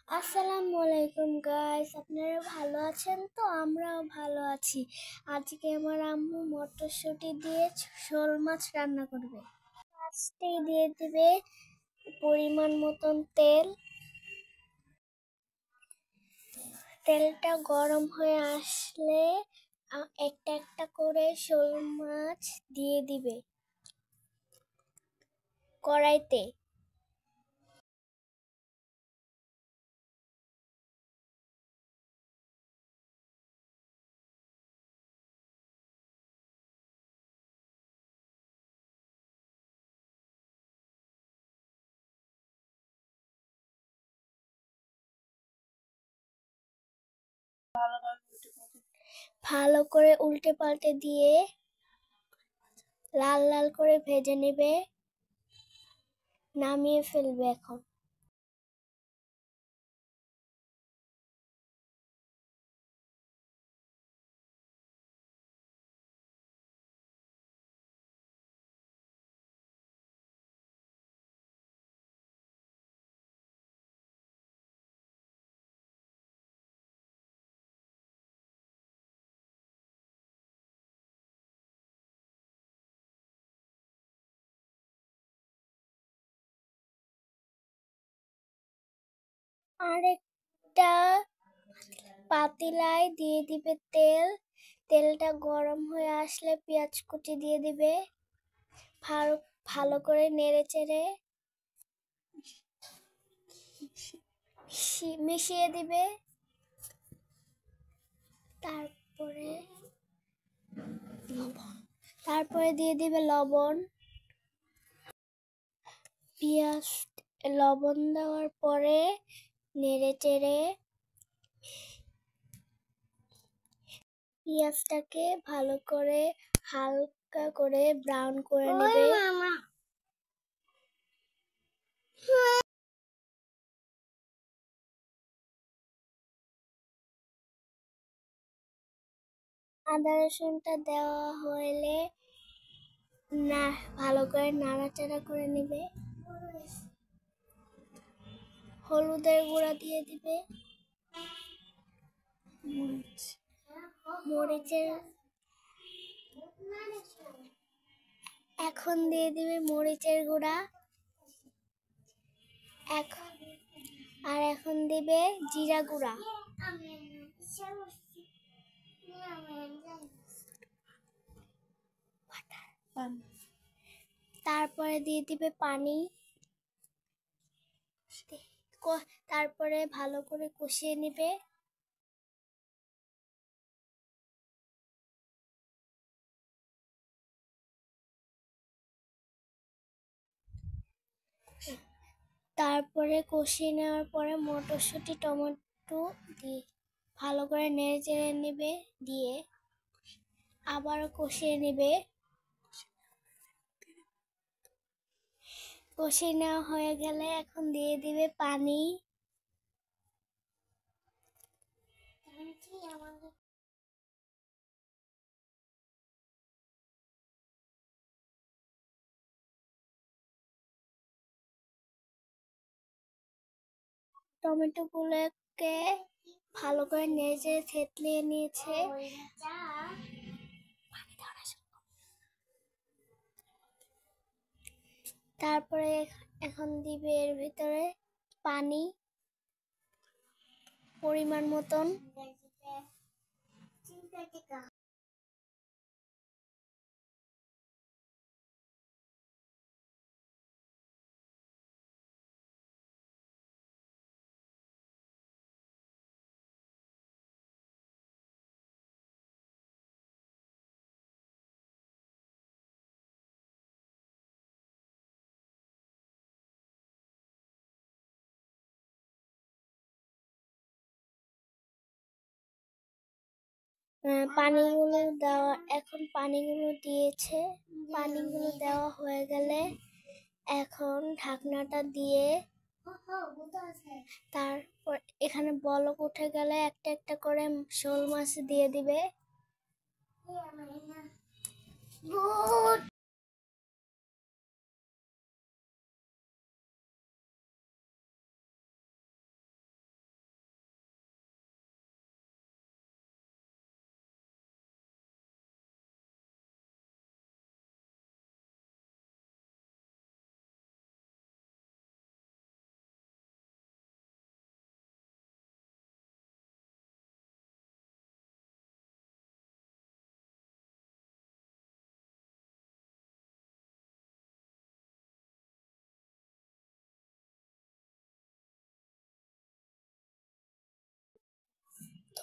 আসসালামু আলাইকুম গাইস, আপনারা ভালো আছেন? তো আমরাও ভালো আছি। আজকে আমার আম্মু মটরশুঁটি দিয়ে শোল মাছ রান্না করবে। ফার্স্টেই দিয়ে দিবে পরিমাণ মতন তেল। তেলটা গরম হয়ে আসলে একটা একটা করে শোল মাছ দিয়ে দিবে কড়াইতে। ভালো করে উল্টে পাল্টে দিয়ে লাল লাল করে ভেজে নেবে, নামিয়ে ফেলবে এখন। আরেকটা পাতিলায় দিয়ে দিবে তেল। তেলটা গরম হয়ে আসলে পেঁয়াজ কুচি দিয়ে দিবে। ভালো ভালো করে নেড়ে চেড়ে মিশিয়ে দিবে। তারপরে তারপরে দিয়ে দিবে লবণ। পেঁয়াজ লবণ দেওয়ার পরে নেড়ে চেড়ে পেঁয়াজটাকে ভালো করে হালকা করে ব্রাউন করে নেবে। আদা রসুনটা দেওয়া হলে না ভালো করে নাড়াচাড়া করে নেবে। হলুদের গুঁড়া দিয়ে দিবে, মরিচের এখন দিয়ে দিবে মরিচের গুঁড়া। এখন দিবে জিরা গুঁড়া। তারপরে দিয়ে দিবে পানি। তারপরে ভালো করে কষিয়ে নেবে। তারপরে কষিয়ে নেওয়ার পরে মটরশুঁটি টমেটো দিয়ে ভালো করে নেড়ে চেড়ে নেবে, দিয়ে আবারও কষিয়ে নেবে। কষিয়ে নেওয়া হয়ে গেলে এখন দিয়ে দিবে পানি। টমেটো গুলোকে ভালো করে নেড়ে থেতলিয়ে নিয়েছে। তারপরে এখন দিবে এর ভিতরে পানি পরিমাণ মতন। এখন পানিগুলো দিয়েছে। পানিগুলো দেওয়া হয়ে গেলে এখন ঢাকনাটা দিয়ে তারপর এখানে বলক উঠে গেলে একটা একটা করে শোল মাছ দিয়ে দিবে।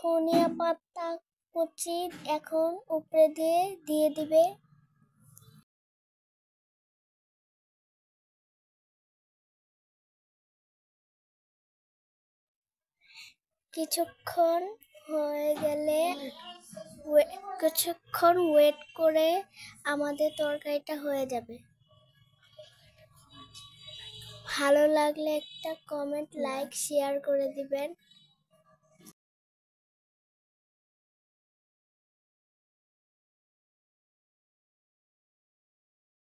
ধনিয়া পাতা কুচি এখন উপরে দিয়ে দিবে। কিছুক্ষণ ওয়েট করে আমাদের তরকারিটা হয়ে যাবে। ভালো লাগলে একটা কমেন্ট, লাইক, শেয়ার করে দিবেন।